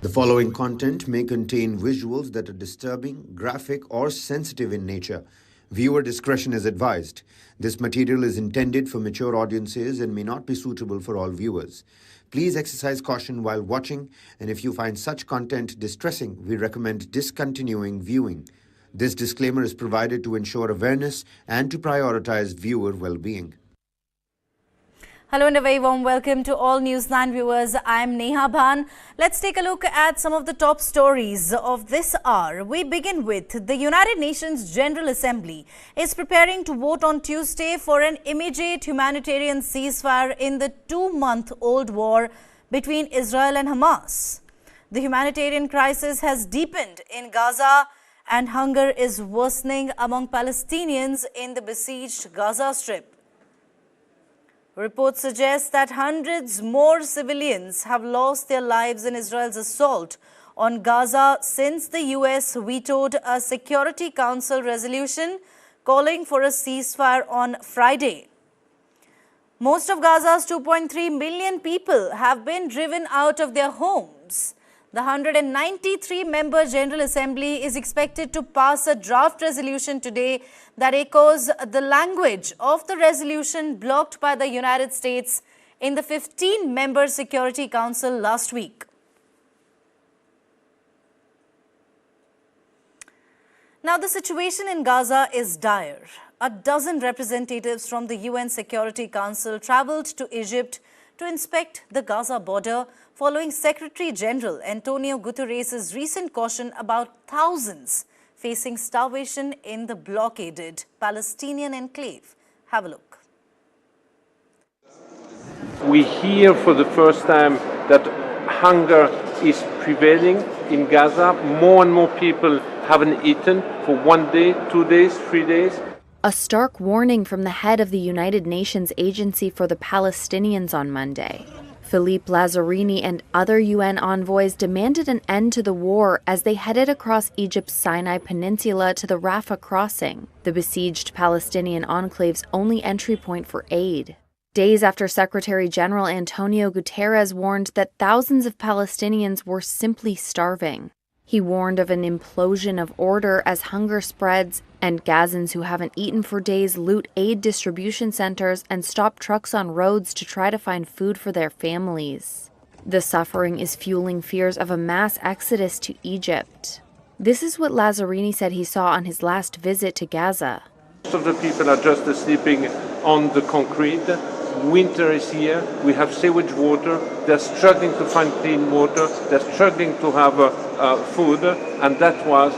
The following content may contain visuals that are disturbing, graphic, or sensitive in nature. Viewer discretion is advised. This material is intended for mature audiences and may not be suitable for all viewers. Please exercise caution while watching, and if you find such content distressing, we recommend discontinuing viewing. This disclaimer is provided to ensure awareness and to prioritize viewer well-being. Hello and a very warm welcome to all Newsline viewers. I'm Neha Bhan. Let's take a look at some of the top stories of this hour. We begin with the United Nations General Assembly is preparing to vote on Tuesday for an immediate humanitarian ceasefire in the 2-month-old war between Israel and Hamas. The humanitarian crisis has deepened in Gaza and hunger is worsening among Palestinians in the besieged Gaza Strip. Reports suggest that hundreds more civilians have lost their lives in Israel's assault on Gaza since the US vetoed a Security Council resolution calling for a ceasefire on Friday. Most of Gaza's 2.3 million people have been driven out of their homes. The 193-member General Assembly is expected to pass a draft resolution today that echoes the language of the resolution blocked by the United States in the 15-member Security Council last week. Now, the situation in Gaza is dire. A dozen representatives from the UN Security Council traveled to Egypt to inspect the Gaza border following Secretary General Antonio Guterres' recent caution about thousands facing starvation in the blockaded Palestinian enclave. Have a look. We hear for the first time that hunger is prevailing in Gaza. More and more people haven't eaten for 1 day, 2 days, 3 days. A stark warning from the head of the United Nations Agency for the Palestinians on Monday. Philippe Lazzarini and other UN envoys demanded an end to the war as they headed across Egypt's Sinai Peninsula to the Rafah crossing, the besieged Palestinian enclave's only entry point for aid. Days after Secretary General Antonio Guterres warned that thousands of Palestinians were simply starving. He warned of an implosion of order as hunger spreads, and Gazans who haven't eaten for days loot aid distribution centers and stop trucks on roads to try to find food for their families. The suffering is fueling fears of a mass exodus to Egypt. This is what Lazzarini said he saw on his last visit to Gaza. Most of the people are just sleeping on the concrete. Winter is here. We have sewage water. They're struggling to find clean water. They're struggling to have food. And that was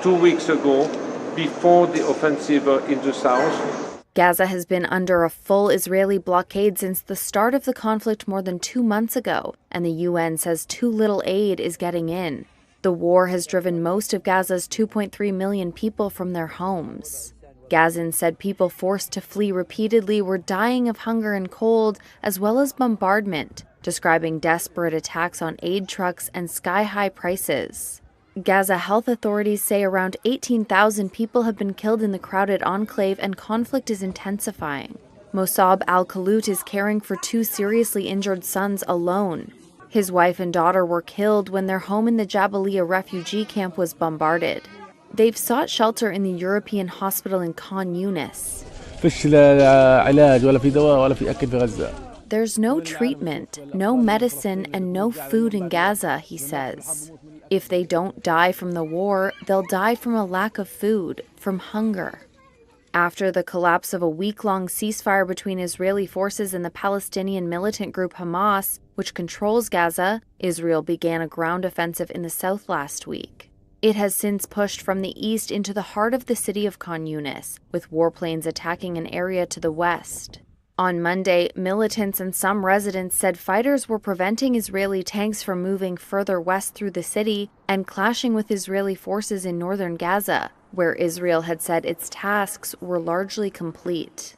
2 weeks ago, before the offensive in the south. Gaza has been under a full Israeli blockade since the start of the conflict more than 2 months ago, and the UN says too little aid is getting in. The war has driven most of Gaza's 2.3 million people from their homes. Gazans said people forced to flee repeatedly were dying of hunger and cold, as well as bombardment, describing desperate attacks on aid trucks and sky-high prices. Gaza health authorities say around 18,000 people have been killed in the crowded enclave and conflict is intensifying. Mossab al-Khalut is caring for 2 seriously injured sons alone. His wife and daughter were killed when their home in the Jabalia refugee camp was bombarded. They've sought shelter in the European hospital in Khan Yunis. There's no treatment, no medicine, and no food in Gaza, he says. If they don't die from the war, they'll die from a lack of food, from hunger. After the collapse of a week-long ceasefire between Israeli forces and the Palestinian militant group Hamas, which controls Gaza, Israel began a ground offensive in the south last week. It has since pushed from the east into the heart of the city of Khan Yunis, with warplanes attacking an area to the west. On Monday, militants and some residents said fighters were preventing Israeli tanks from moving further west through the city and clashing with Israeli forces in northern Gaza, where Israel had said its tasks were largely complete.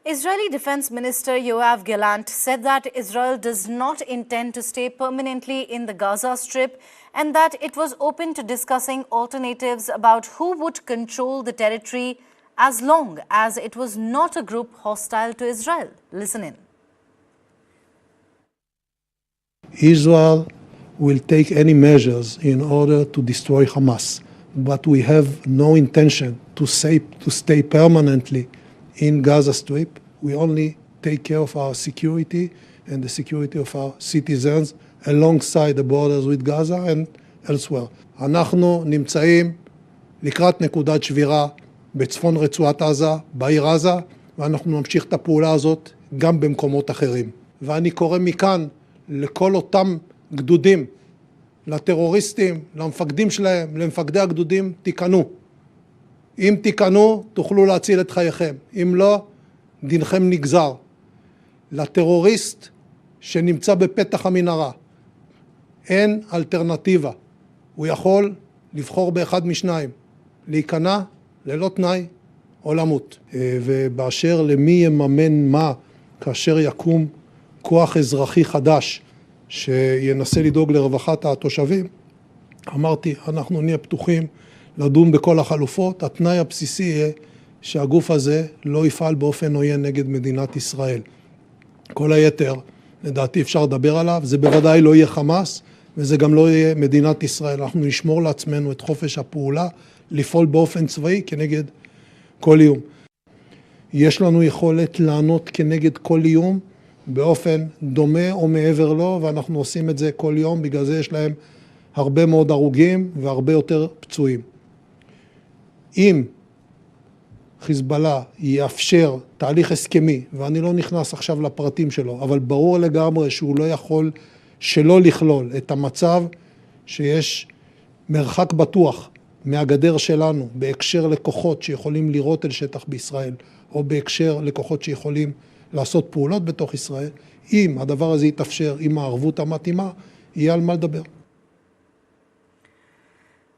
Israeli Defense Minister Yoav Gallant said that Israel does not intend to stay permanently in the Gaza Strip and that it was open to discussing alternatives about who would control the territory as long as it was not a group hostile to Israel. Listen in. Israel will take any measures in order to destroy Hamas. But we have no intention to stay permanently in Gaza Strip. We only take care of our security and the security of our citizens alongside the borders with Gaza and elsewhere. אנחנו נמצאים לקראת נקודת שבירה בצפון רצועת עזה, בעיר עזה, ואנחנו נמשיך את הפעולה הזאת גם במקומות אחרים. ואני קורא מכאן לכל אותם גדודים, לטרוריסטים, למפקדים שלהם, למפקדי הגדודים, תיכנו. אם תיכנו, תוכלו להציל את חייכם. אם לא, דינכם נגזר. לטרוריסט שנמצא בפתח המנהרה, אין אלטרנטיבה. הוא יכול לבחור באחד משניים, להיכנע ללא תנאי או למות. ובאשר למי יממן מה כאשר יקום כוח אזרחי חדש שינסה לדאוג לרווחת התושבים, אמרתי, אנחנו נהיה פתוחים לדון בכל החלופות. התנאי הבסיסי יהיה שהגוף הזה לא יפעל באופן עוין נגד מדינת ישראל. כל היתר, לדעתי אפשר לדבר עליו, זה בוודאי לא יהיה חמאס, וזה גם לא יהיה מדינת ישראל. אנחנו נשמור לעצמנו את חופש הפעולה, לפעול באופן צבאי כנגד כל איום. יש לנו יכולת לענות כנגד כל איום באופן דומה או מעבר לו, ואנחנו עושים את זה כל יום, בגלל זה יש להם הרבה מאוד הרוגים והרבה יותר פצועים. אם חיזבאללה יאפשר תהליך הסכמי, ואני לא נכנס עכשיו לפרטים שלו, אבל ברור לגמרי שהוא לא יכול שלא לכלול את המצב שיש מרחק בטוח מהגדר שלנו בהקשר לכוחות שיכולים לירות אל שטח בישראל, או בהקשר לכוחות שיכולים לעשות פעולות בתוך ישראל. אם הדבר הזה יתאפשר עם הערבות המתאימה, יהיה על מה לדבר.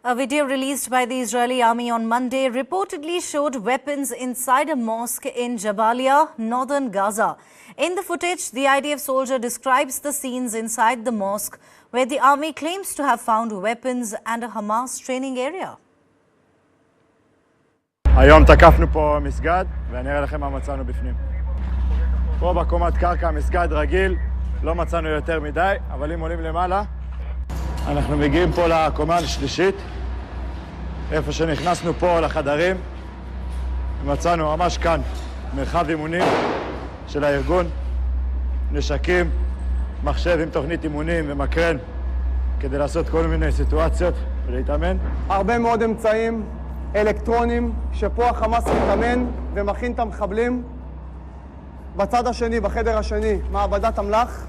A video released by the Israeli army on Monday reportedly showed weapons inside a mosque in Jabalia, northern Gaza. In the footage, the IDF soldier describes the scenes inside the mosque where the army claims to have found weapons and a Hamas training area. היום תקפנו פה מסגד, ואני אראה לכם מה מצאנו בפנים. פה בקומת קרקע, מסגד רגיל, לא מצאנו יותר מדי, אבל אם עולים למעלה, אנחנו מגיעים פה לקומה השלישית, איפה שנכנסנו פה לחדרים, מצאנו ממש כאן מרחב אימונים של הארגון, נשקים, מחשב עם תוכנית אימונים ומקרן, כדי לעשות כל מיני סיטואציות ולהתאמן. הרבה מאוד אמצעים אלקטרונים שפה החמאס מתאמן ומכין את המחבלים. בצד השני, בחדר השני, מעבדת אמל"ח.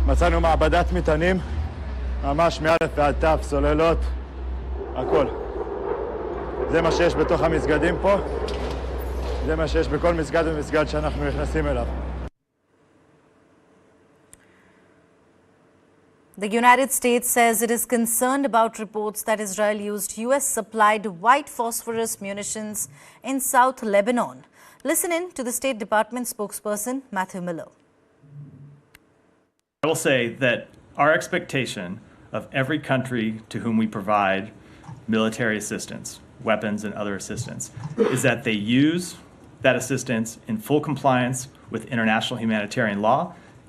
מצאנו מעבדת מטענים, ממש מאלף ועד תו, סוללות, הכל. זה מה שיש בתוך המסגדים פה, זה מה שיש בכל מסגד ומסגד שאנחנו נכנסים אליו. The United States says it is concerned about reports that Israel used US-supplied white phosphorus munitions in South Lebanon. Listen in to the State Department spokesperson, Matthew Miller. I will say that our expectation of every country to whom we provide military assistance, weapons and other assistance, is that they use that assistance in full compliance with international humanitarian law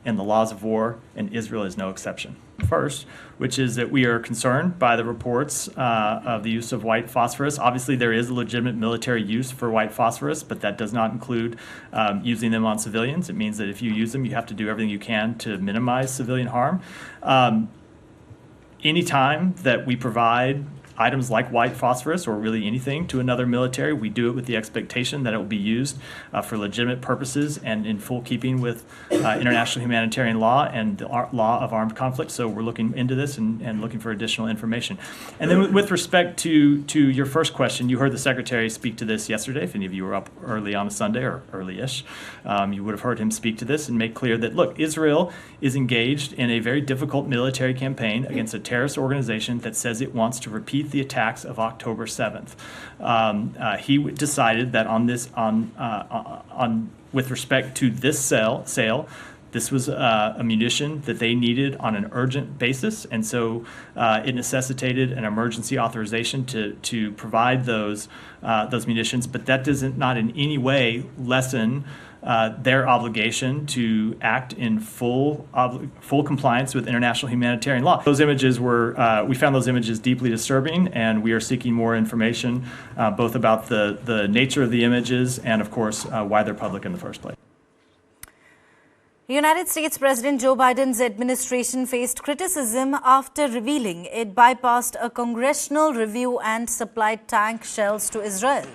and the laws of war, and Israel is no exception. First, which is that we are concerned by the reports of the use of white phosphorus. Obviously, there is a legitimate military use for white phosphorus, but that does not include using them on civilians. It means that if you use them, you have to do everything you can to minimize civilian harm. Anytime that we provide items like white phosphorus or really anything to another military, we do it with the expectation that it will be used for legitimate purposes and in full keeping with international humanitarian law and the law of armed conflict. So we're looking into this and looking for additional information. And then with respect to your first question, you heard the Secretary speak to this yesterday. If any of you were up early on a Sunday or early-ish, you would have heard him speak to this and make clear that, look, Israel is engaged in a very difficult military campaign against a terrorist organization that says it wants to repeat the attacks of October 7th. He decided that with respect to this sale, This was a munition that they needed on an urgent basis, and so it necessitated an emergency authorization to provide those munitions. But that does not in any way lessen their obligation to act in full compliance with international humanitarian law. Those images we found those images deeply disturbing, and we are seeking more information both about the nature of the images and, of course, why they're public in the first place. United States President Joe Biden's administration faced criticism after revealing it bypassed a congressional review and supplied tank shells to Israel.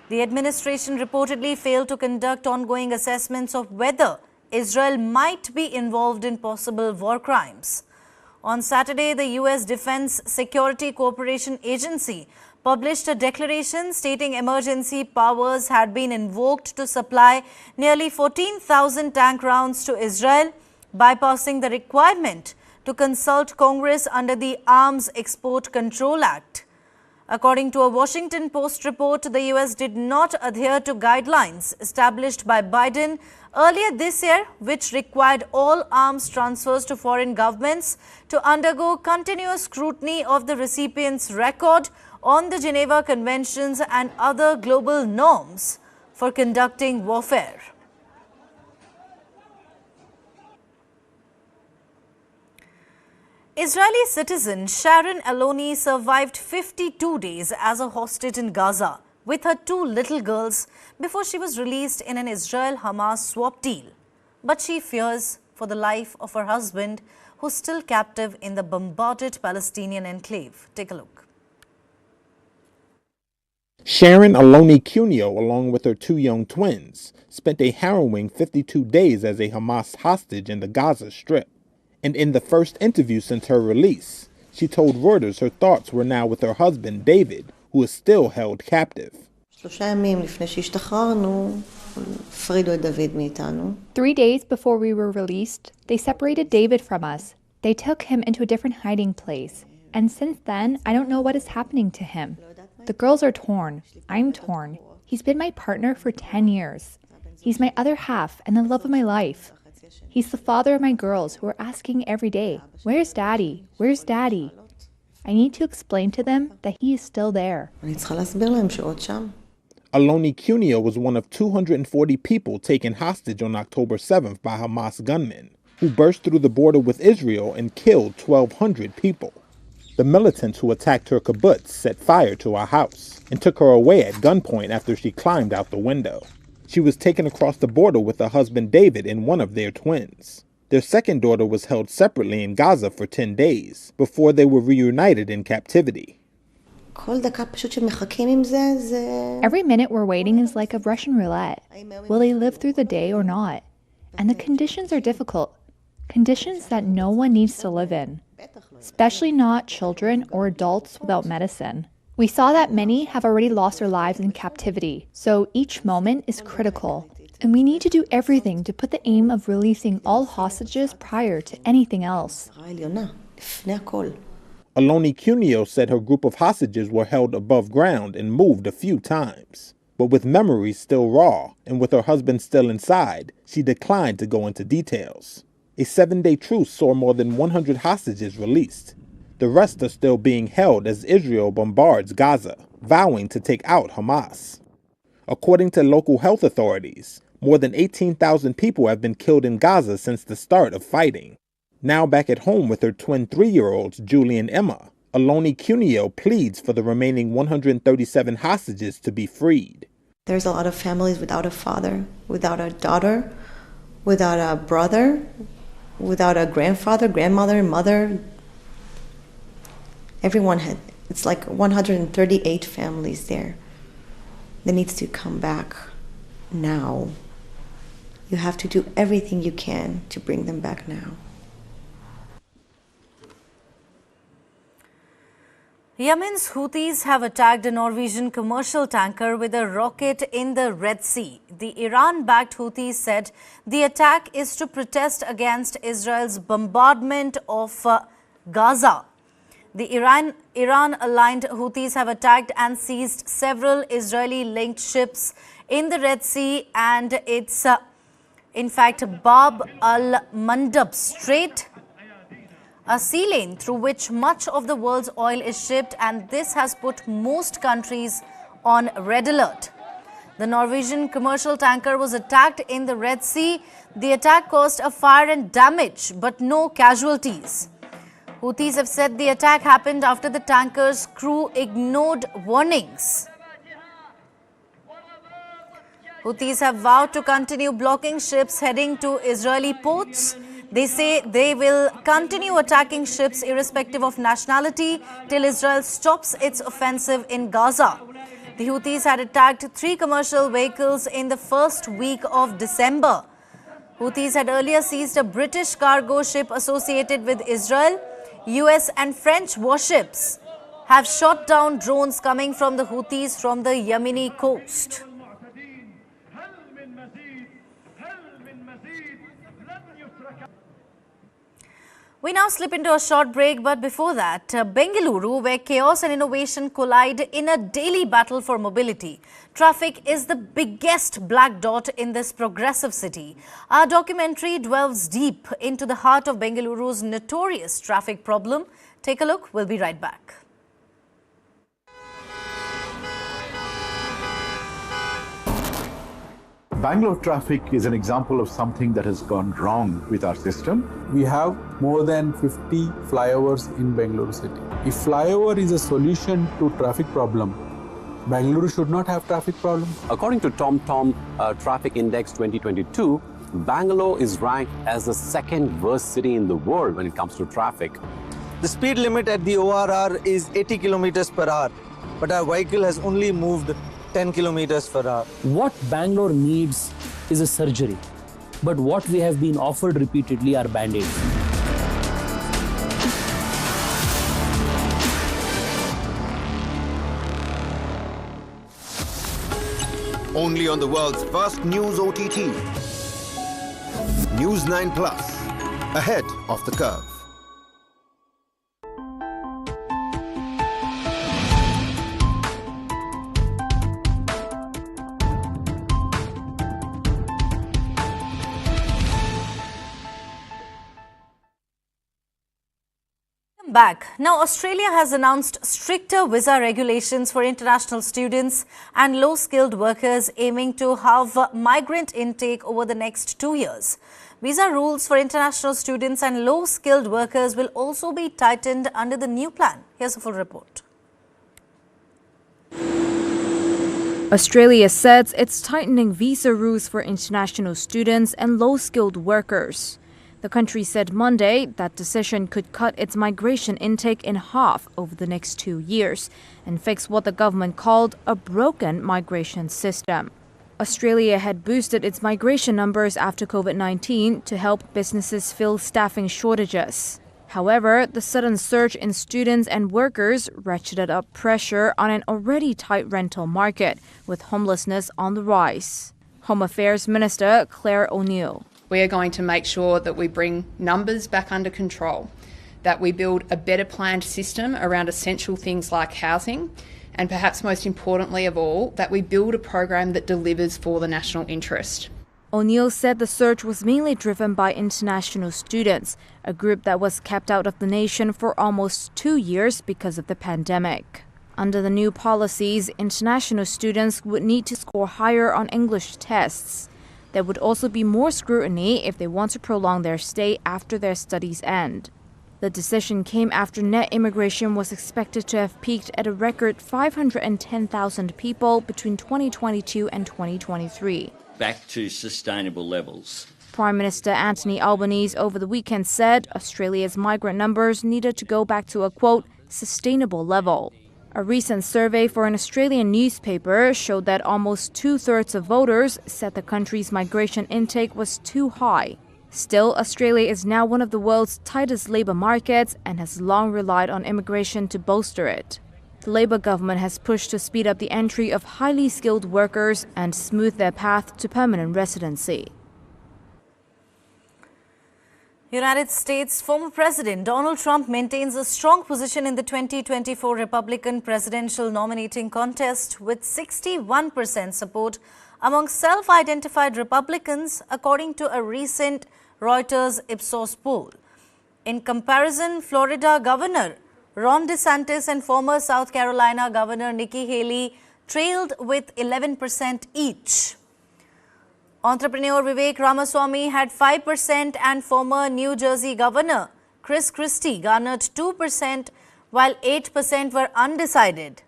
The administration reportedly failed to conduct ongoing assessments of whether Israel might be involved in possible war crimes. On Saturday, the U.S. Defense Security Cooperation Agency published a declaration stating emergency powers had been invoked to supply nearly 14,000 tank rounds to Israel, bypassing the requirement to consult Congress under the Arms Export Control Act. According to a Washington Post report, the U.S. did not adhere to guidelines established by Biden earlier this year, which required all arms transfers to foreign governments to undergo continuous scrutiny of the recipient's record on the Geneva Conventions and other global norms for conducting warfare. Israeli citizen Sharon Aloni survived 52 days as a hostage in Gaza with her 2 little girls before she was released in an Israel-Hamas swap deal. But she fears for the life of her husband, who's still captive in the bombarded Palestinian enclave. Take a look. Sharon Aloni Cuneo, along with her 2 young twins, spent a harrowing 52 days as a Hamas hostage in the Gaza Strip. And in the first interview since her release, she told Reuters her thoughts were now with her husband, David, who is still held captive. 3 days before we were released, they separated David from us. They took him into a different hiding place. And since then, I don't know what is happening to him. The girls are torn. I'm torn. He's been my partner for 10 years. He's my other half and the love of my life. He's the father of my girls who are asking every day, "Where's Daddy? Where's Daddy?" I need to explain to them that he is still there. Aloni Cuneo was one of 240 people taken hostage on October 7th by Hamas gunmen, who burst through the border with Israel and killed 1,200 people. The militants who attacked her kibbutz set fire to our house and took her away at gunpoint after she climbed out the window. She was taken across the border with her husband David and one of their twins. Their second daughter was held separately in Gaza for 10 days before they were reunited in captivity. Every minute we're waiting is like a Russian roulette. Will they live through the day or not? And the conditions are difficult. Conditions that no one needs to live in, especially not children or adults without medicine. We saw that many have already lost their lives in captivity, so each moment is critical. And we need to do everything to put the aim of releasing all hostages prior to anything else. Aloni Cuneo said her group of hostages were held above ground and moved a few times. But with memories still raw and with her husband still inside, she declined to go into details. A 7-day truce saw more than 100 hostages released. The rest are still being held as Israel bombards Gaza, vowing to take out Hamas. According to local health authorities, more than 18,000 people have been killed in Gaza since the start of fighting. Now back at home with her twin 3-year-olds, Julie and Emma, Aloni Cuneo pleads for the remaining 137 hostages to be freed. There's a lot of families without a father, without a daughter, without a brother, without a grandfather, grandmother, mother. Everyone it's like 138 families there that needs to come back now. You have to do everything you can to bring them back now. Yemen's Houthis have attacked a Norwegian commercial tanker with a rocket in the Red Sea. The Iran-backed Houthis said the attack is to protest against Israel's bombardment of Gaza. The Iran-aligned Houthis have attacked and seized several Israeli-linked ships in the Red Sea, and it's In fact, Bab al-Mandab Strait, a sea lane through which much of the world's oil is shipped, and this has put most countries on red alert. The Norwegian commercial tanker was attacked in the Red Sea. The attack caused a fire and damage, but no casualties. Houthis have said the attack happened after the tanker's crew ignored warnings. Houthis have vowed to continue blocking ships heading to Israeli ports. They say they will continue attacking ships irrespective of nationality till Israel stops its offensive in Gaza. The Houthis had attacked 3 commercial vehicles in the first week of December. Houthis had earlier seized a British cargo ship associated with Israel. US and French warships have shot down drones coming from the Houthis from the Yemeni coast. We now slip into a short break, but before that, Bengaluru, where chaos and innovation collide in a daily battle for mobility. Traffic is the biggest black dot in this progressive city. Our documentary delves deep into the heart of Bengaluru's notorious traffic problem. Take a look, we'll be right back. Bangalore traffic is an example of something that has gone wrong with our system. We have more than 50 flyovers in Bangalore city. If flyover is a solution to traffic problem, Bangalore should not have traffic problem. According to TomTom Traffic Index 2022, Bangalore is ranked as the second worst city in the world when it comes to traffic. The speed limit at the ORR is 80 kilometers per hour, but our vehicle has only moved 10 kilometers per hour. What Bangalore needs is a surgery, but what we have been offered repeatedly are band-aids. Only on the world's first news OTT. News 9 Plus, ahead of the curve. Back. Now, Australia has announced stricter visa regulations for international students and low-skilled workers, aiming to halve migrant intake over the next 2 years. Visa rules for international students and low-skilled workers will also be tightened under the new plan. Here's a full report. Australia says it's tightening visa rules for international students and low-skilled workers. The country said Monday that decision could cut its migration intake in half over the next 2 years and fix what the government called a broken migration system. Australia had boosted its migration numbers after COVID-19 to help businesses fill staffing shortages. However, the sudden surge in students and workers ratcheted up pressure on an already tight rental market, with homelessness on the rise. Home Affairs Minister Claire O'Neill. We are going to make sure that we bring numbers back under control, that we build a better planned system around essential things like housing, and perhaps most importantly of all, that we build a program that delivers for the national interest. O'Neill said the surge was mainly driven by international students, a group that was kept out of the nation for almost 2 years because of the pandemic. Under the new policies, international students would need to score higher on English tests. There would also be more scrutiny if they want to prolong their stay after their studies end. The decision came after net immigration was expected to have peaked at a record 510,000 people between 2022 and 2023. Back to sustainable levels. Prime Minister Anthony Albanese over the weekend said Australia's migrant numbers needed to go back to a, quote, sustainable level. A recent survey for an Australian newspaper showed that almost 2/3 of voters said the country's migration intake was too high. Still, Australia is now one of the world's tightest labour markets and has long relied on immigration to bolster it. The Labour government has pushed to speed up the entry of highly skilled workers and smooth their path to permanent residency. United States former President Donald Trump maintains a strong position in the 2024 Republican presidential nominating contest with 61% support among self-identified Republicans, according to a recent Reuters Ipsos poll. In comparison, Florida Governor Ron DeSantis and former South Carolina Governor Nikki Haley trailed with 11% each. Entrepreneur Vivek Ramaswamy had 5% and former New Jersey Governor Chris Christie garnered 2%, while 8% were undecided.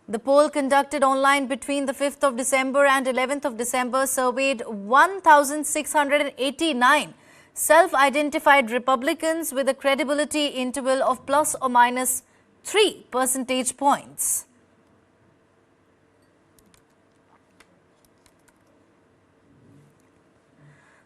The poll conducted online between the 5th of December and 11th of December surveyed 1,689 self-identified Republicans with a credibility interval of plus or minus 3 percentage points.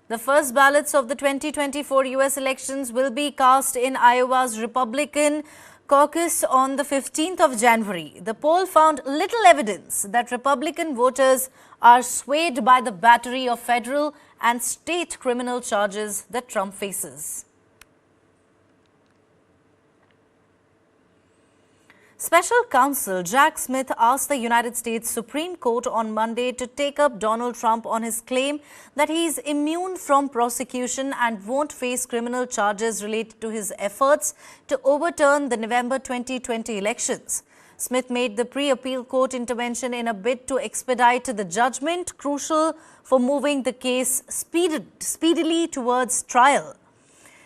The first ballots of the 2024 U.S. elections will be cast in Iowa's Republican caucus on the 15th of January. The poll found little evidence that Republican voters are swayed by the battery of federal and state criminal charges that Trump faces. Special counsel Jack Smith asked the United States Supreme Court on Monday to take up Donald Trump on his claim that he is immune from prosecution and won't face criminal charges related to his efforts to overturn the November 2020 elections. Smith made the pre-appeal court intervention in a bid to expedite the judgment, crucial for moving the case speedily towards trial.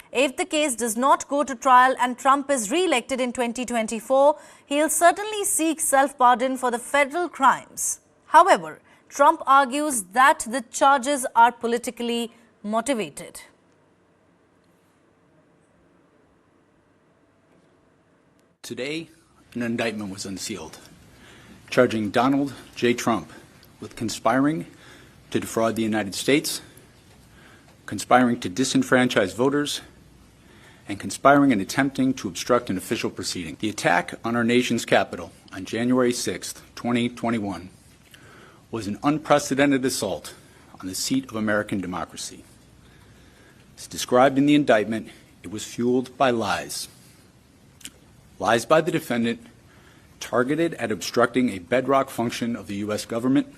If the case does not go to trial and Trump is re-elected in 2024, he'll certainly seek self-pardon for the federal crimes. However, Trump argues that the charges are politically motivated. Today, an indictment was unsealed, charging Donald J. Trump with conspiring to defraud the United States, conspiring to disenfranchise voters, and conspiring and attempting to obstruct an official proceeding. The attack on our nation's capital on January 6, 2021, was an unprecedented assault on the seat of American democracy. As described in the indictment, it was fueled by lies. Lies by the defendant targeted at obstructing a bedrock function of the U.S. government,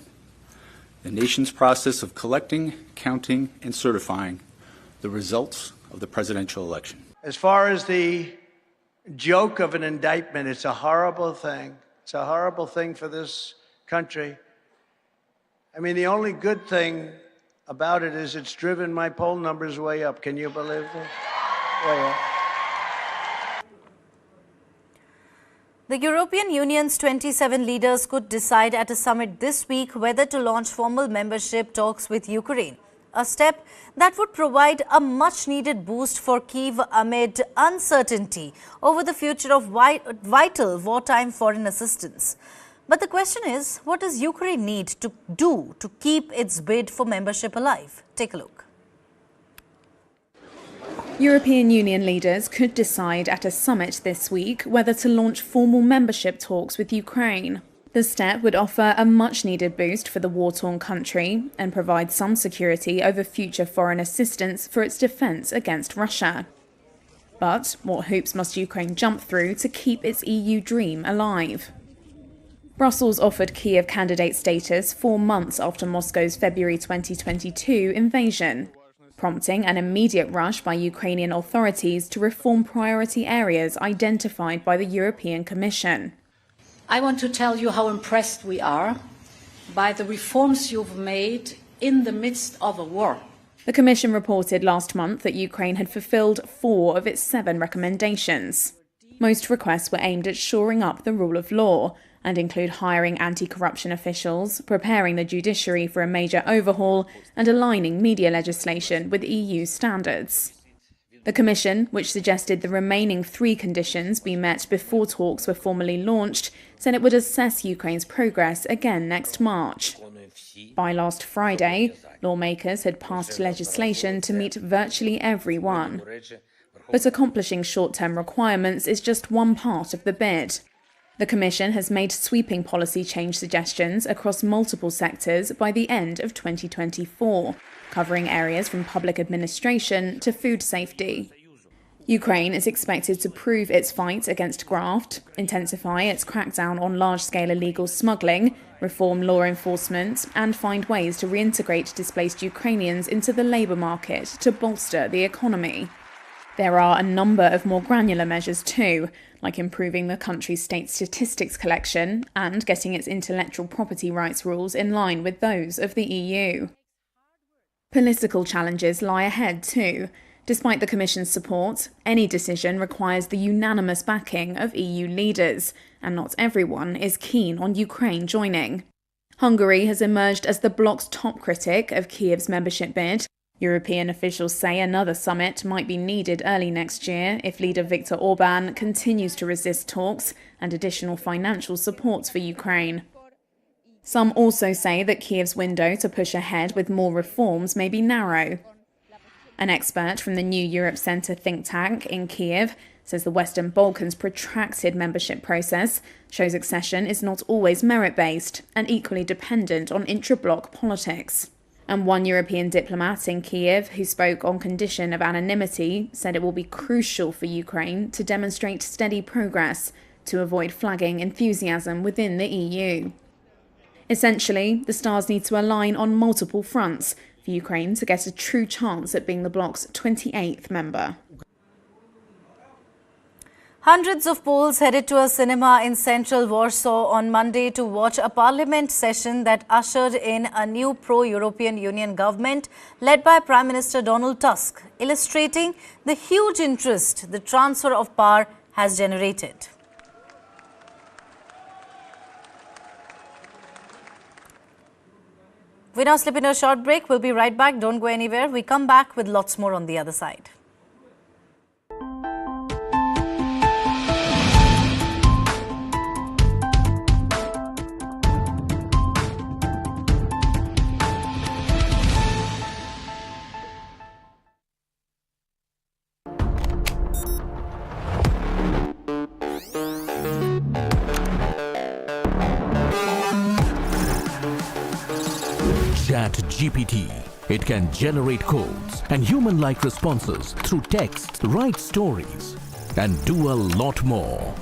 the nation's process of collecting, counting, and certifying the results of the presidential election. As far as the joke of an indictment, it's a horrible thing. It's a horrible thing for this country. I mean, the only good thing about it is it's driven my poll numbers way up. Can you believe that? Way up. The European Union's 27 leaders could decide at a summit this week whether to launch formal membership talks with Ukraine, a step that would provide a much-needed boost for Kyiv amid uncertainty over the future of vital wartime foreign assistance. But the question is, what does Ukraine need to do to keep its bid for membership alive? Take a look. European Union leaders could decide at a summit this week whether to launch formal membership talks with Ukraine. The step would offer a much-needed boost for the war-torn country and provide some security over future foreign assistance for its defence against Russia. But what hoops must Ukraine jump through to keep its EU dream alive? Brussels offered Kyiv candidate status 4 months after Moscow's February 2022 invasion, prompting an immediate rush by Ukrainian authorities to reform priority areas identified by the European Commission. I want to tell you how impressed we are by the reforms you've made in the midst of a war. The Commission reported last month that Ukraine had fulfilled 4 of its 7 recommendations. Most requests were aimed at shoring up the rule of law and include hiring anti-corruption officials, preparing the judiciary for a major overhaul, and aligning media legislation with EU standards. The Commission, which suggested the remaining 3 conditions be met before talks were formally launched, said it would assess Ukraine's progress again next March. By last Friday, lawmakers had passed legislation to meet virtually everyone. But accomplishing short-term requirements is just one part of the bid. The Commission has made sweeping policy change suggestions across multiple sectors by the end of 2024, covering areas from public administration to food safety. Ukraine is expected to prove its fight against graft, intensify its crackdown on large-scale illegal smuggling, reform law enforcement, and find ways to reintegrate displaced Ukrainians into the labour market to bolster the economy. There are a number of more granular measures too, like improving the country's state statistics collection and getting its intellectual property rights rules in line with those of the EU. Political challenges lie ahead too. Despite the Commission's support, any decision requires the unanimous backing of EU leaders, and not everyone is keen on Ukraine joining. Hungary has emerged as the bloc's top critic of Kiev's membership bid. European officials say another summit might be needed early next year if leader Viktor Orban continues to resist talks and additional financial support for Ukraine. Some also say that Kiev's window to push ahead with more reforms may be narrow. An expert from the New Europe Centre think tank in Kiev says the Western Balkans' protracted membership process shows accession is not always merit-based and equally dependent on intra-bloc politics. And one European diplomat in Kiev who spoke on condition of anonymity said it will be crucial for Ukraine to demonstrate steady progress to avoid flagging enthusiasm within the EU. Essentially, the stars need to align on multiple fronts for Ukraine to get a true chance at being the bloc's 28th member. Hundreds of Poles headed to a cinema in central Warsaw on Monday to watch a parliament session that ushered in a new pro-European Union government led by Prime Minister Donald Tusk, illustrating the huge interest the transfer of power has generated. We now slip into a short break. We'll be right back. Don't go anywhere. We come back with lots more on the other side. GPT. It can generate codes and human-like responses through text, write stories, and do a lot more.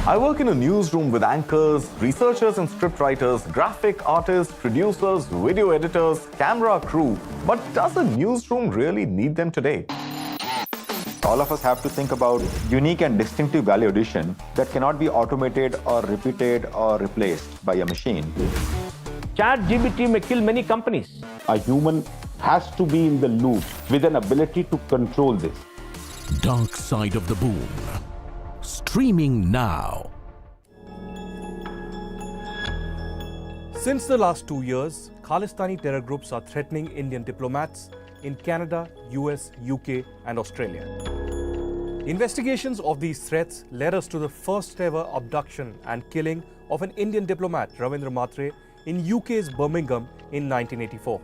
I work in a newsroom with anchors, researchers and scriptwriters, graphic artists, producers, video editors, camera crew. But does a newsroom really need them today? All of us have to think about unique and distinctive value addition that cannot be automated or repeated or replaced by a machine. ChatGPT may kill many companies. A human has to be in the loop with an ability to control this. Dark Side of the Boom. Streaming now. Since the last 2 years, Khalistani terror groups are threatening Indian diplomats in Canada, US, UK, and Australia. Investigations of these threats led us to the first ever abduction and killing of an Indian diplomat, Ravindra Matre, in UK's Birmingham in 1984.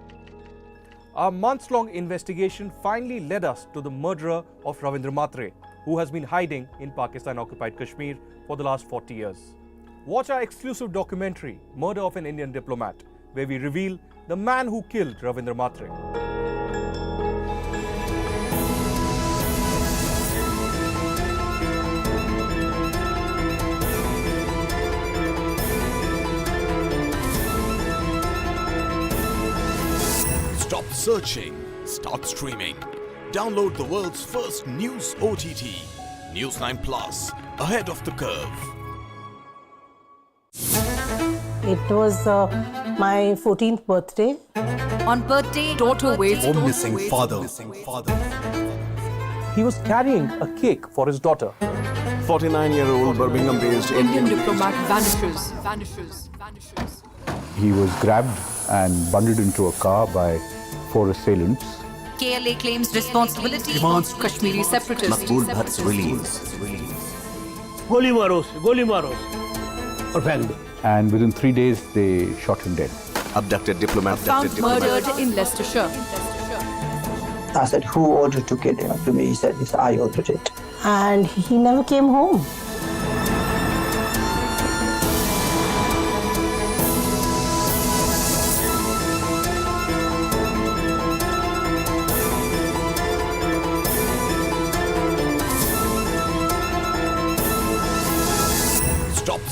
Our months-long investigation finally led us to the murderer of Ravindra Matre, who has been hiding in Pakistan-occupied Kashmir for the last 40 years. Watch our exclusive documentary, Murder of an Indian Diplomat, where we reveal the man who killed Ravindra Matre. Stop searching, start streaming. Download the world's first news OTT, News 9 Plus, ahead of the curve. It was my 14th birthday. On birthday, daughter waits home missing father. He was carrying a cake for his daughter. 49-year-old Birmingham-based Indian diplomat vanishes. He was grabbed and bundled into a car by 4 assailants. KLA claims responsibility, demands Kashmiri separatists. Maqbool Bhatt's release. Goli maro. Or feck do. And within 3 days, they shot him dead. Abducted diplomat. Found murdered in Leicestershire. I said, who ordered to kill him? To me, he said, yes, I ordered it. And he never came home.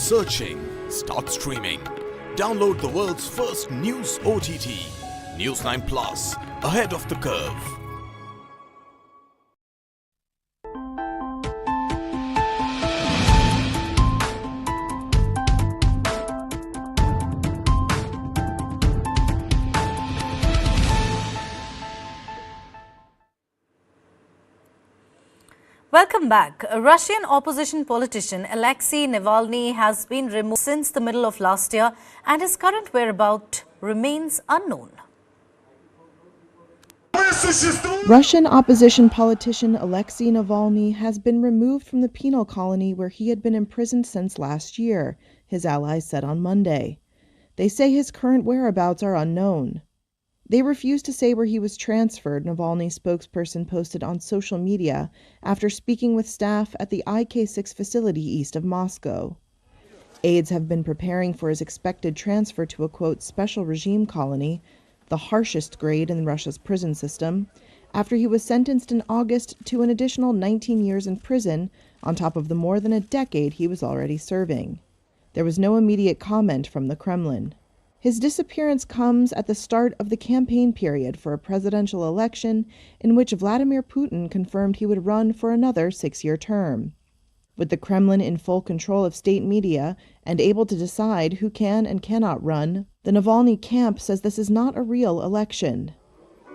searching, start streaming. Download the world's first news OTT, News 9 Plus, ahead of the curve. Welcome back. A Russian opposition politician Alexei Navalny has been removed since the middle of last year and his current whereabouts remains unknown. Russian opposition politician Alexei Navalny has been removed from the penal colony where he had been imprisoned since last year, his allies said on Monday. They say his current whereabouts are unknown. They refused to say where he was transferred, Navalny's spokesperson posted on social media after speaking with staff at the IK-6 facility east of Moscow. Aides have been preparing for his expected transfer to a, quote, special regime colony, the harshest grade in Russia's prison system, after he was sentenced in August to an additional 19 years in prison on top of the more than a decade he was already serving. There was no immediate comment from the Kremlin. His disappearance comes at the start of the campaign period for a presidential election in which Vladimir Putin confirmed he would run for another 6-year term. With the Kremlin in full control of state media and able to decide who can and cannot run, the Navalny camp says this is not a real election.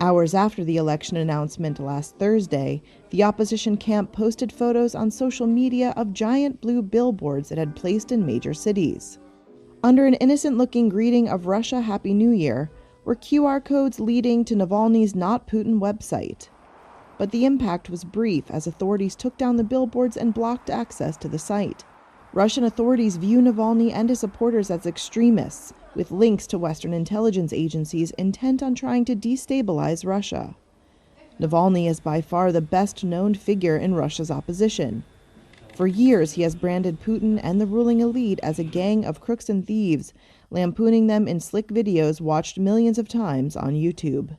Hours after the election announcement last Thursday, the opposition camp posted photos on social media of giant blue billboards it had placed in major cities. Under an innocent-looking greeting of Russia Happy New Year were QR codes leading to Navalny's Not Putin website. But the impact was brief as authorities took down the billboards and blocked access to the site. Russian authorities view Navalny and his supporters as extremists, with links to Western intelligence agencies intent on trying to destabilize Russia. Navalny is by far the best-known figure in Russia's opposition. For years, he has branded Putin and the ruling elite as a gang of crooks and thieves, lampooning them in slick videos watched millions of times on YouTube.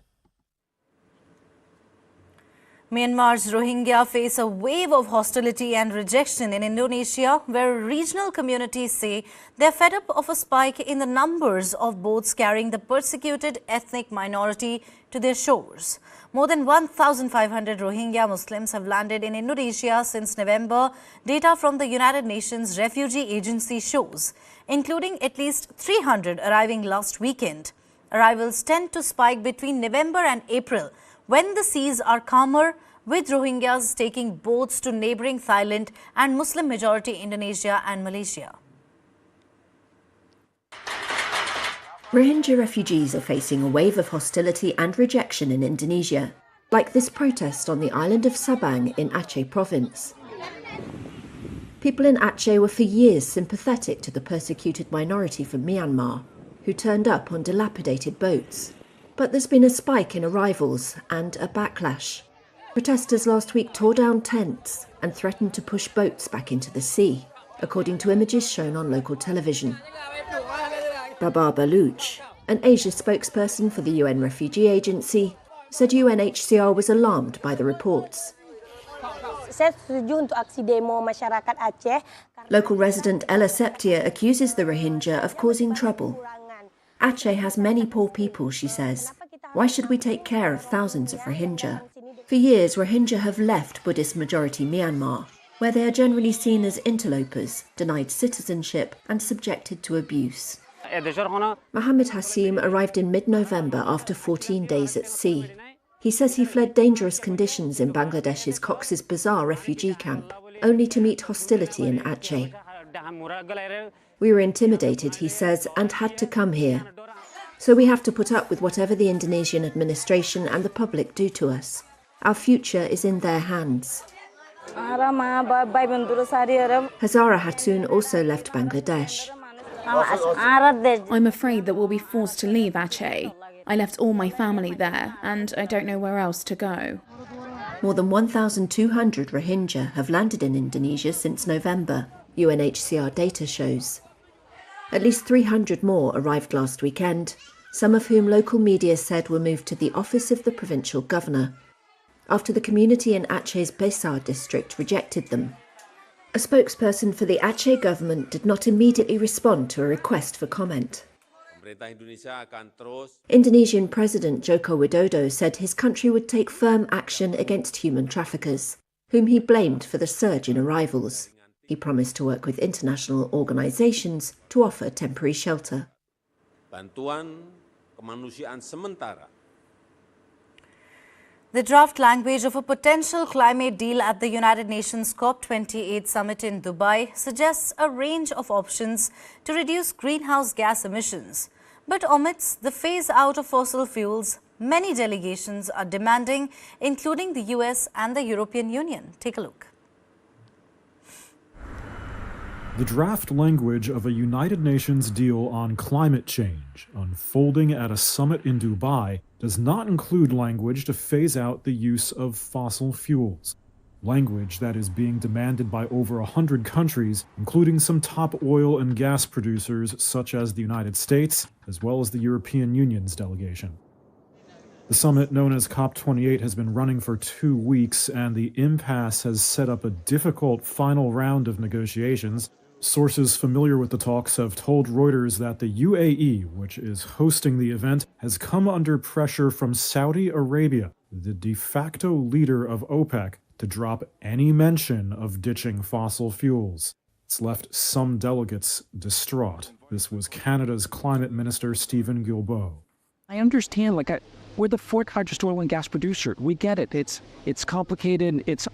Myanmar's Rohingya face a wave of hostility and rejection in Indonesia, where regional communities say they're fed up of a spike in the numbers of boats carrying the persecuted ethnic minority to their shores. More than 1,500 Rohingya Muslims have landed in Indonesia since November, data from the United Nations Refugee Agency shows, including at least 300 arriving last weekend. Arrivals tend to spike between November and April, when the seas are calmer, with Rohingyas taking boats to neighboring Thailand and Muslim-majority Indonesia and Malaysia. Rohingya refugees are facing a wave of hostility and rejection in Indonesia, like this protest on the island of Sabang in Aceh province. People in Aceh were for years sympathetic to the persecuted minority from Myanmar, who turned up on dilapidated boats. But there's been a spike in arrivals and a backlash. Protesters last week tore down tents and threatened to push boats back into the sea, according to images shown on local television. Babar Baluch, an Asia spokesperson for the UN Refugee Agency, said UNHCR was alarmed by the reports. Local resident Ella Septia accuses the Rohingya of causing trouble. Aceh has many poor people, she says. Why should we take care of thousands of Rohingya? For years, Rohingya have left Buddhist-majority Myanmar, where they are generally seen as interlopers, denied citizenship and subjected to abuse. Mohammed Hassim arrived in mid-November after 14 days at sea. He says he fled dangerous conditions in Bangladesh's Cox's Bazar refugee camp, only to meet hostility in Aceh. We were intimidated, he says, and had to come here. So we have to put up with whatever the Indonesian administration and the public do to us. Our future is in their hands. Hazara Hatun also left Bangladesh. I'm afraid that we'll be forced to leave Aceh. I left all my family there, and I don't know where else to go. More than 1,200 Rohingya have landed in Indonesia since November, UNHCR data shows. At least 300 more arrived last weekend, some of whom local media said were moved to the office of the provincial governor, after the community in Aceh's Besar district rejected them. A spokesperson for the Aceh government did not immediately respond to a request for comment. Indonesian President Joko Widodo said his country would take firm action against human traffickers, whom he blamed for the surge in arrivals. He promised to work with international organisations to offer temporary shelter. The draft language of a potential climate deal at the United Nations COP28 summit in Dubai suggests a range of options to reduce greenhouse gas emissions. But amidst the phase out of fossil fuels, many delegations are demanding, including the US and the European Union. Take a look. The draft language of a United Nations deal on climate change, unfolding at a summit in Dubai, does not include language to phase out the use of fossil fuels. Language that is being demanded by over 100 countries, including some top oil and gas producers such as the United States, as well as the European Union's delegation. The summit, known as COP28, has been running for 2 weeks, and the impasse has set up a difficult final round of negotiations. Sources familiar with the talks have told Reuters that the UAE, which is hosting the event, has come under pressure from Saudi Arabia, the de facto leader of OPEC, to drop any mention of ditching fossil fuels. It's left some delegates distraught. This was Canada's Climate Minister Stephen Guilbeault. I understand, we're the fourth largest oil and gas producer. We get it. It's complicated. It's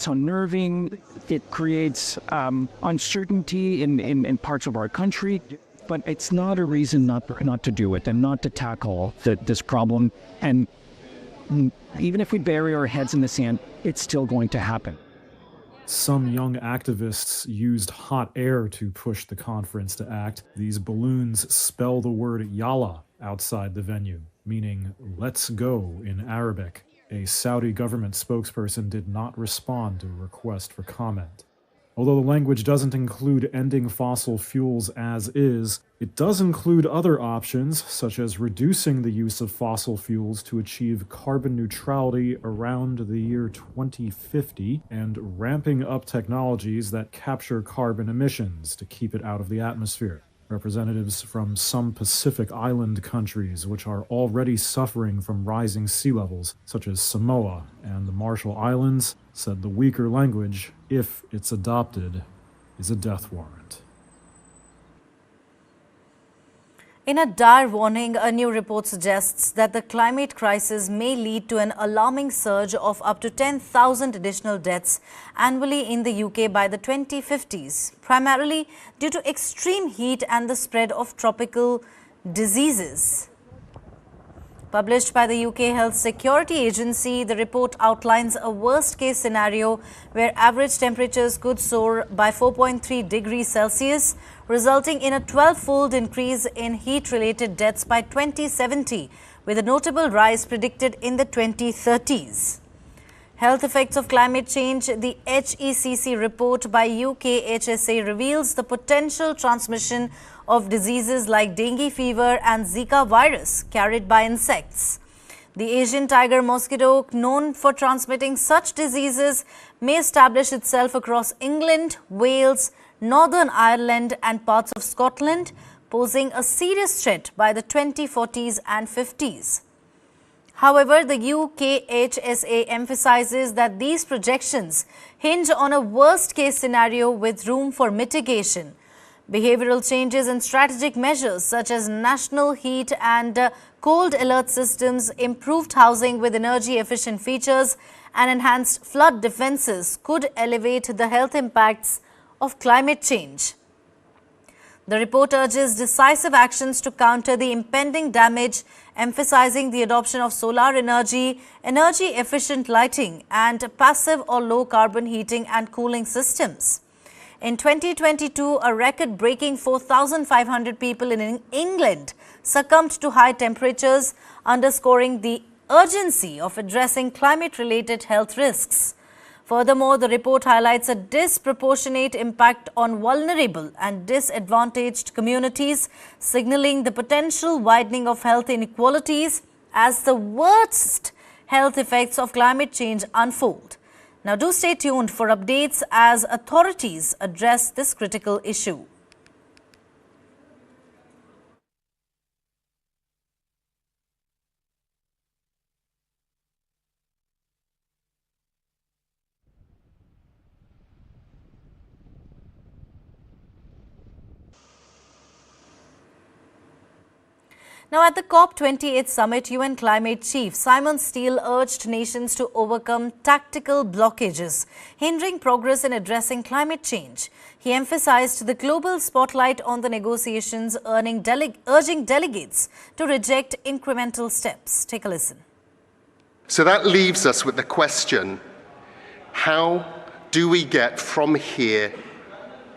unnerving. It creates uncertainty in parts of our country. But it's not a reason not to do it and not to tackle this problem. And even if we bury our heads in the sand, it's still going to happen. Some young activists used hot air to push the conference to act. These balloons spell the word Yalla outside the venue, meaning "let's go" in Arabic. A Saudi government spokesperson did not respond to a request for comment. Although the language doesn't include ending fossil fuels as is, it does include other options, such as reducing the use of fossil fuels to achieve carbon neutrality around the year 2050, and ramping up technologies that capture carbon emissions to keep it out of the atmosphere. Representatives from some Pacific Island countries, which are already suffering from rising sea levels, such as Samoa and the Marshall Islands, said the weaker language, if it's adopted, is a death warrant. In a dire warning, a new report suggests that the climate crisis may lead to an alarming surge of up to 10,000 additional deaths annually in the UK by the 2050s, primarily due to extreme heat and the spread of tropical diseases. Published by the UK Health Security Agency, the report outlines a worst-case scenario where average temperatures could soar by 4.3 degrees Celsius, resulting in a 12-fold increase in heat-related deaths by 2070, with a notable rise predicted in the 2030s. Health effects of climate change. The HECC report by UKHSA reveals the potential transmission of diseases like dengue fever and Zika virus carried by insects. The Asian tiger mosquito, known for transmitting such diseases, may establish itself across England, Wales, Northern Ireland and parts of Scotland, posing a serious threat by the 2040s and 50s. However, the UKHSA emphasizes that these projections hinge on a worst-case scenario with room for mitigation. Behavioral changes and strategic measures such as national heat and cold alert systems, improved housing with energy-efficient features and enhanced flood defenses could elevate the health impacts of climate change. The report urges decisive actions to counter the impending damage, emphasizing the adoption of solar energy, energy-efficient lighting, and passive or low-carbon heating and cooling systems. In 2022, a record-breaking 4,500 people in England succumbed to high temperatures, underscoring the urgency of addressing climate-related health risks. Furthermore, the report highlights a disproportionate impact on vulnerable and disadvantaged communities, signaling the potential widening of health inequalities as the worst health effects of climate change unfold. Now do stay tuned for updates as authorities address this critical issue. Now, at the COP28 summit, UN climate chief Simon Steele urged nations to overcome tactical blockages, hindering progress in addressing climate change. He emphasized the global spotlight on the negotiations, urging delegates to reject incremental steps. Take a listen. So that leaves us with the question, how do we get from here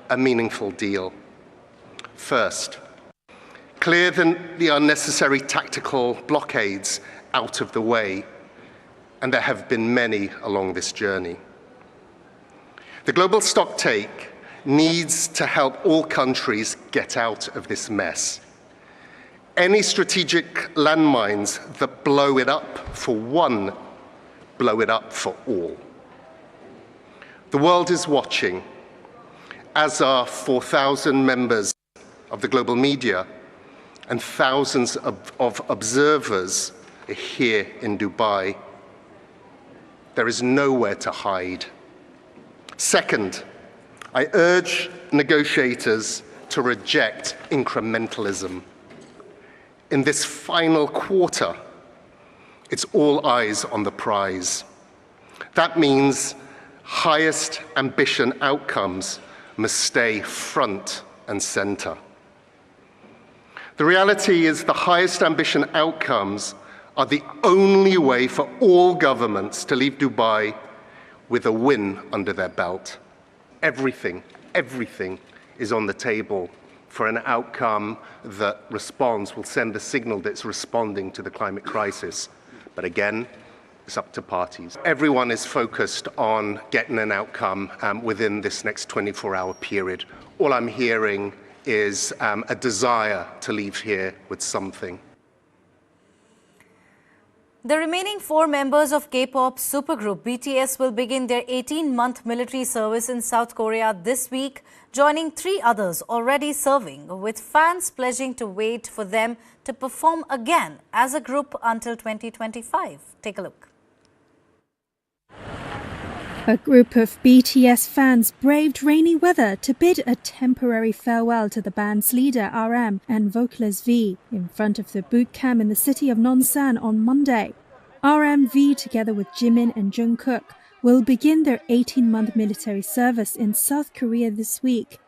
a meaningful deal? First, clear the unnecessary tactical blockades out of the way, and there have been many along this journey. The global stocktake needs to help all countries get out of this mess. Any strategic landmines that blow it up for one, blow it up for all. The world is watching, as are 4,000 members of the global media, and thousands of observers here in Dubai. There is nowhere to hide. Second, I urge negotiators to reject incrementalism. In this final quarter, it's all eyes on the prize. That means highest ambition outcomes must stay front and center. The reality is the highest ambition outcomes are the only way for all governments to leave Dubai with a win under their belt. Everything is on the table for an outcome that will send the signal that it's responding to the climate crisis. But again, it's up to parties. Everyone is focused on getting an outcome within this next 24-hour period. All I'm hearing is a desire to leave here with something. The remaining 4 members of K-pop supergroup BTS will begin their 18-month military service in South Korea this week, joining 3 others already serving, with fans pledging to wait for them to perform again as a group until 2025. Take a look. A group of BTS fans braved rainy weather to bid a temporary farewell to the band's leader RM and vocalist V in front of the boot camp in the city of Nonsan on Monday. RM-V, together with Jimin and Jungkook, will begin their 18-month military service in South Korea this week.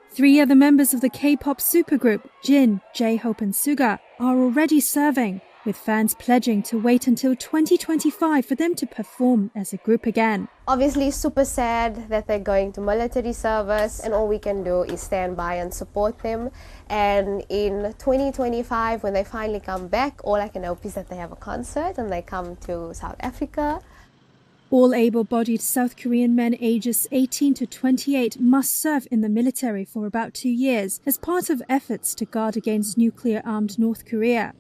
3 other members of the K-pop supergroup, Jin, J-Hope and Suga, are already serving, with fans pledging to wait until 2025 for them to perform as a group again. Obviously super sad that they're going to military service, and all we can do is stand by and support them. And in 2025, when they finally come back, all I can hope is that they have a concert and they come to South Africa. All able-bodied South Korean men ages 18 to 28 must serve in the military for about 2 years as part of efforts to guard against nuclear-armed North Korea.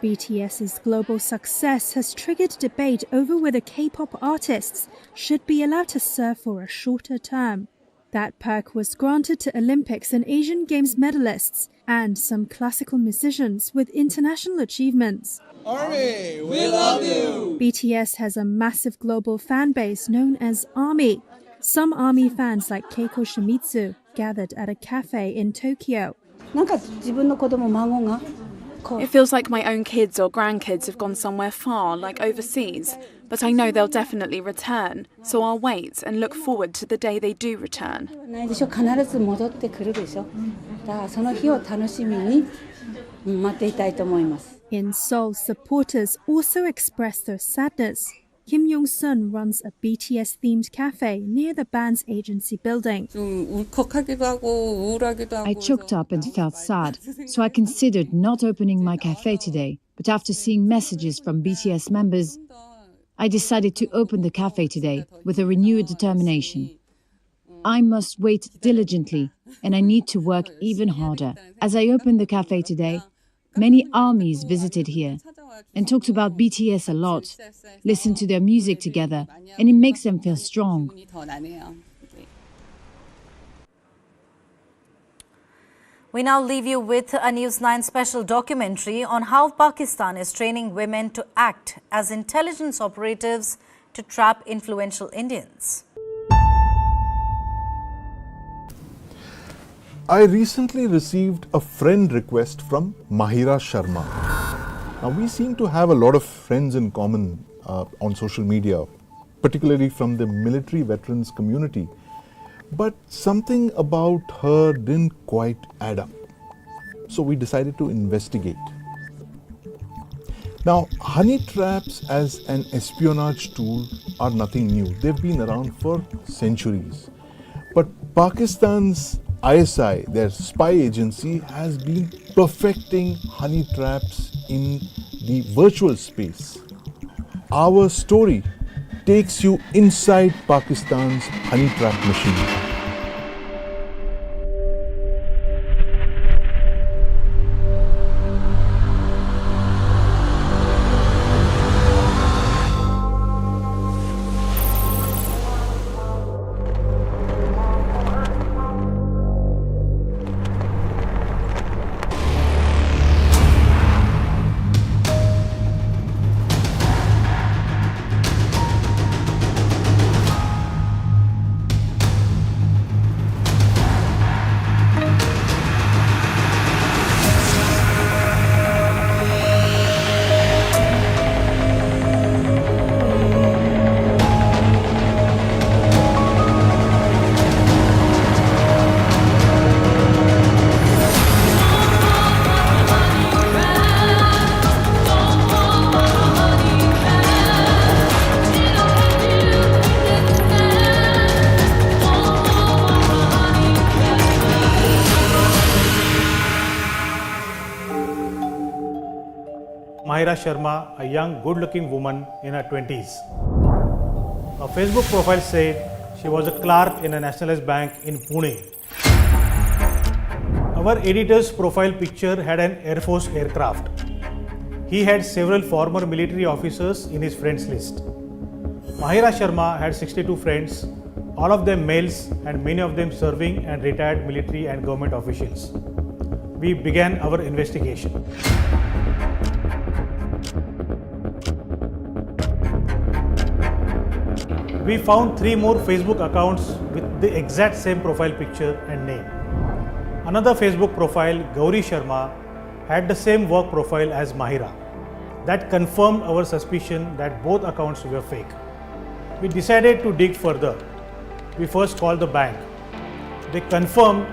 BTS's global success has triggered debate over whether K-pop artists should be allowed to serve for a shorter term. That perk was granted to Olympics and Asian Games medalists and some classical musicians with international achievements. ARMY, we love you! BTS has a massive global fan base known as ARMY. Some ARMY fans like Keiko Shimizu gathered at a cafe in Tokyo. It feels like my own kids or grandkids have gone somewhere far, like overseas, but I know they'll definitely return, so I'll wait and look forward to the day they do return. In Seoul, supporters also expressed their sadness. Kim Yong-sun runs a BTS-themed cafe near the band's agency building. I choked up and felt sad, so I considered not opening my cafe today. But after seeing messages from BTS members, I decided to open the cafe today with a renewed determination. I must wait diligently, and I need to work even harder. As I opened the cafe today, many armies visited here, and talked about BTS a lot, listened to their music together, and it makes them feel strong. We now leave you with a News 9 special documentary on how Pakistan is training women to act as intelligence operatives to trap influential Indians. I recently received a friend request from Mahira Sharma. Now, we seem to have a lot of friends in common on social media, particularly from the military veterans community. But something about her didn't quite add up. So we decided to investigate. Now, honey traps as an espionage tool are nothing new. They've been around for centuries. But Pakistan's ISI, their spy agency, has been perfecting honey traps in the virtual space. Our story takes you inside Pakistan's honey trap machine. Mahira Sharma, a young, good-looking woman in her 20s. Her Facebook profile said she was a clerk in a nationalized bank in Pune. Our editor's profile picture had an Air Force aircraft. He had several former military officers in his friends list. Mahira Sharma had 62 friends, all of them males and many of them serving and retired military and government officials. We began our investigation. We found 3 more Facebook accounts with the exact same profile picture and name. Another Facebook profile, Gauri Sharma, had the same work profile as Mahira. That confirmed our suspicion that both accounts were fake. We decided to dig further. We first called the bank. They confirmed